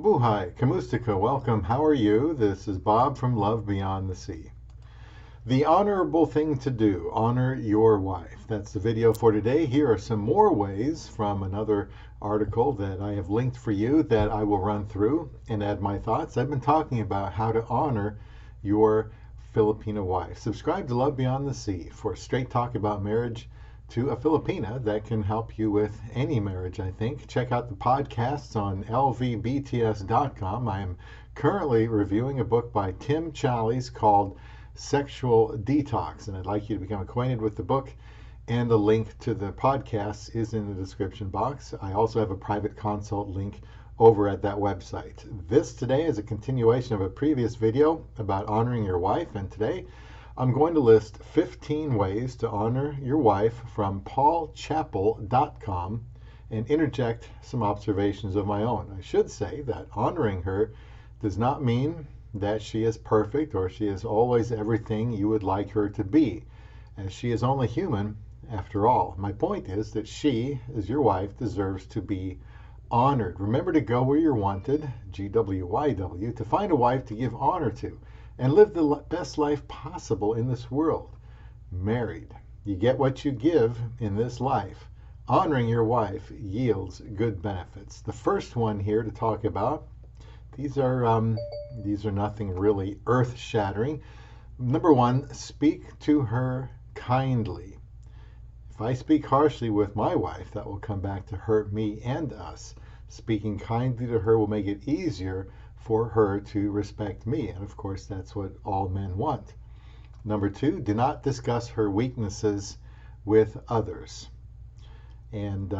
Mabuhay, Kamustika, welcome. How are you? This is Bob from Love Beyond the Sea. The honorable thing to do, honor your wife. That's the video for today. Here are some more ways from another article that I have linked for you that I will run through and add my thoughts. I've been talking about how to honor your Filipina wife. Subscribe to Love Beyond the Sea for straight talk about marriage to a Filipina that can help you with any marriage, I think. Check out the podcasts on lvbts.com. I am currently reviewing a book by Tim Challies called Sexual Detox, and I'd like you to become acquainted with the book, and the link to the podcast is in the description box. I also have a private consult link over at that website. This today is a continuation of a previous video about honoring your wife, and today I'm going to list 15 ways to honor your wife from paulchappell.com and interject some observations of my own. I should say that honoring her does not mean that she is perfect or she is always everything you would like her to be, as she is only human after all. My point is that she, as your wife, deserves to be honored. Remember to go where you're wanted, GWYW, to find a wife to give honor to and live the best life possible in this world. Married, you get what you give in this life. Honoring your wife yields good benefits. The first one here to talk about, these are nothing really earth-shattering. Number one, speak to her kindly. If I speak harshly with my wife, that will come back to hurt me and us. Speaking kindly to her will make it easier for her to respect me, and of course that's what all men want. Number two, do not discuss her weaknesses with others. And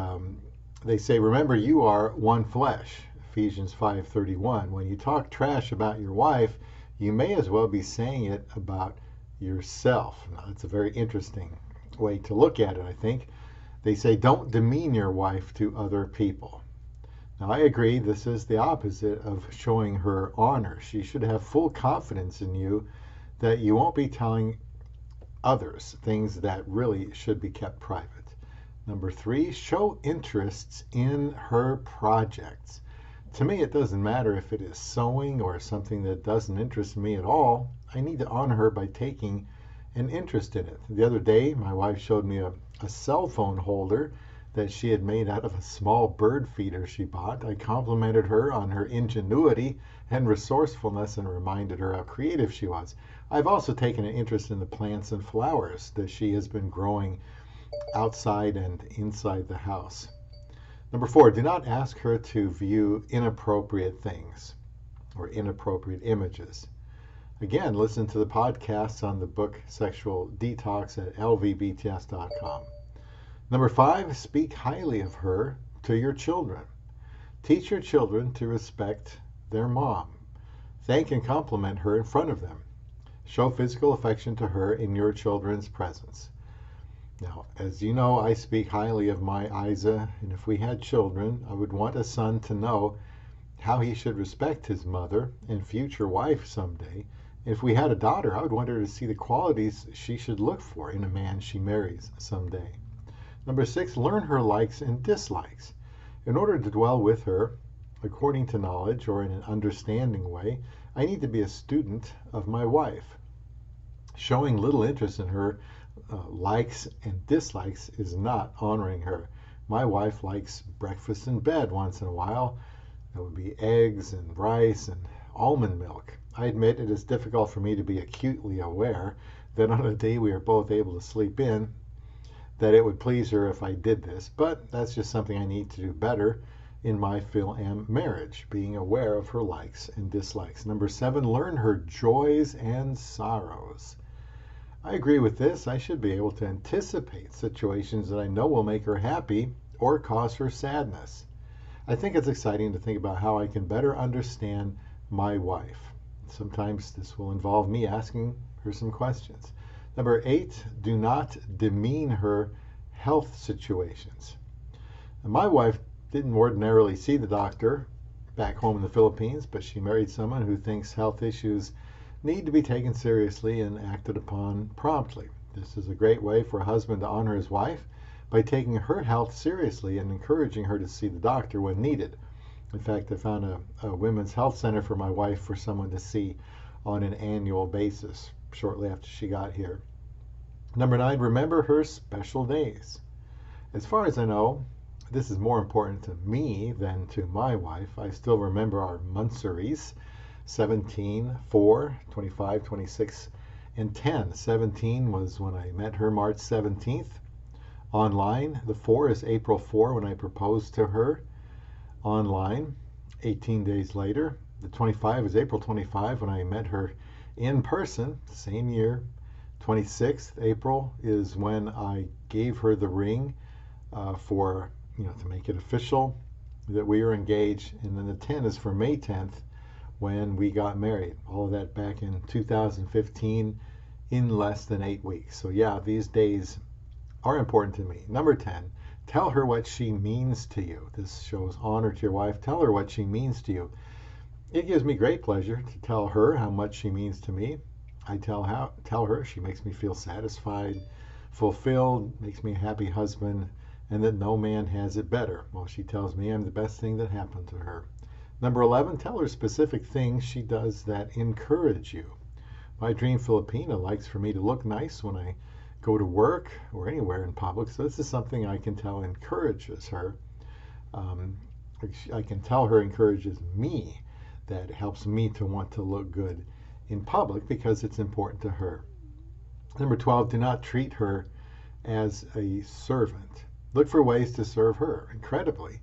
they say, remember, you are one flesh. Ephesians 5:31. When you talk trash about your wife, you may as well be saying it about yourself. Now, that's a very interesting way to look at it, I think. They say, don't demean your wife to other people. Now, I agree, this is the opposite of showing her honor. She should have full confidence in you that you won't be telling others things that really should be kept private. Number three, show interests in her projects. To me, it doesn't matter if it is sewing or something that doesn't interest me at all. I need to honor her by taking an interest in it. The other day, my wife showed me a cell phone holder that she had made out of a small bird feeder she bought. I complimented her on her ingenuity and resourcefulness and reminded her how creative she was. I've also taken an interest in the plants and flowers that she has been growing outside and inside the house. Number four, do not ask her to view inappropriate things or inappropriate images. Again, listen to the podcasts on the book Sexual Detox at lvbts.com. Number five, speak highly of her to your children. Teach your children to respect their mom. Thank and compliment her in front of them. Show physical affection to her in your children's presence. Now, as you know, I speak highly of my Isa, and if we had children, I would want a son to know how he should respect his mother and future wife someday. If we had a daughter, I would want her to see the qualities she should look for in a man she marries someday. Number six, learn her likes and dislikes. In order to dwell with her according to knowledge or in an understanding way, I need to be a student of my wife. Showing little interest in her likes and dislikes is not honoring her. My wife likes breakfast in bed once in a while. That would be eggs and rice and almond milk. I admit it is difficult for me to be acutely aware that on a day we are both able to sleep in, that it would please her if I did this, but that's just something I need to do better in my Phil-Am marriage, being aware of her likes and dislikes. Number seven, learn her joys and sorrows. I agree with this. I should be able to anticipate situations that I know will make her happy or cause her sadness. I think it's exciting to think about how I can better understand my wife. Sometimes this will involve me asking her some questions. Number eight, do not demean her health situations. Now, my wife didn't ordinarily see the doctor back home in the Philippines, but she married someone who thinks health issues need to be taken seriously and acted upon promptly. This is a great way for a husband to honor his wife by taking her health seriously and encouraging her to see the doctor when needed. In fact, I found a women's health center for my wife for someone to see on an annual basis shortly after she got here. Number 9, remember her special days. As far as I know, this is more important to me than to my wife. I still remember our monthsaries: 17, 4, 25, 26, and 10. 17 was when I met her March 17th online. The 4 is April 4 when I proposed to her online 18 days later. The 25 is April 25 when I met her in person, the same year. 26th April is when I gave her the ring to make it official that we were engaged. And then the 10 is for May 10th when we got married. All of that back in 2015 in less than 8 weeks. So yeah, these days are important to me. Number 10, tell her what she means to you. This shows honor to your wife. Tell her what she means to you. It gives me great pleasure to tell her how much she means to me. I tell her she makes me feel satisfied, fulfilled, makes me a happy husband, and that no man has it better. Well, she tells me I'm the best thing that happened to her. Number 11, tell her specific things she does that encourage you. My dream Filipina likes for me to look nice when I go to work or anywhere in public, so this is something I can tell encourages her. I can tell her encourages me, that helps me to want to look good in public because it's important to her. Number 12, do not treat her as a servant. Look for ways to serve her. Incredibly,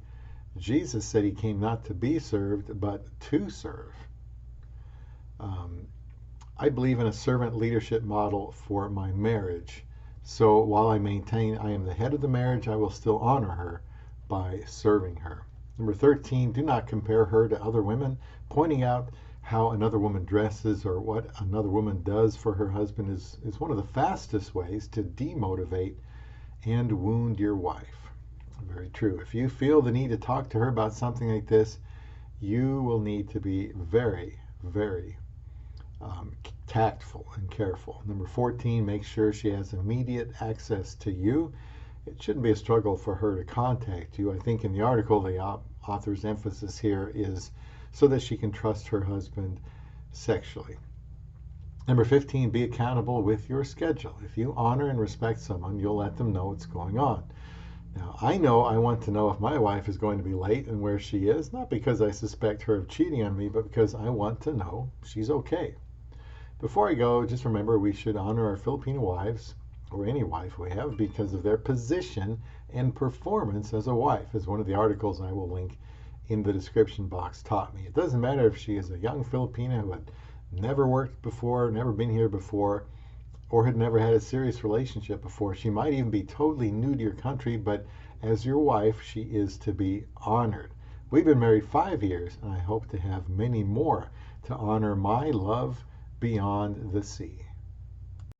Jesus said he came not to be served, but to serve. I believe in a servant leadership model for my marriage. So while I maintain I am the head of the marriage, I will still honor her by serving her. Number 13, do not compare her to other women. Pointing out how another woman dresses or what another woman does for her husband is one of the fastest ways to demotivate and wound your wife. Very true. If you feel the need to talk to her about something like this, you will need to be very, very tactful and careful. Number 14, make sure she has immediate access to you. It shouldn't be a struggle for her to contact you. I think in the article, the author's emphasis here is so that she can trust her husband sexually. Number 15, be accountable with your schedule. If you honor and respect someone, you'll let them know what's going on. Now, I know I want to know if my wife is going to be late and where she is, not because I suspect her of cheating on me, but because I want to know she's okay. Before I go, just remember we should honor our Filipino wives, or any wife we have, because of their position and performance as a wife, as one of the articles I will link in the description box taught me. It doesn't matter if she is a young Filipina who had never worked before, never been here before, or had never had a serious relationship before. She might even be totally new to your country, but as your wife, she is to be honored. We've been married 5 years, and I hope to have many more to honor my love beyond the sea.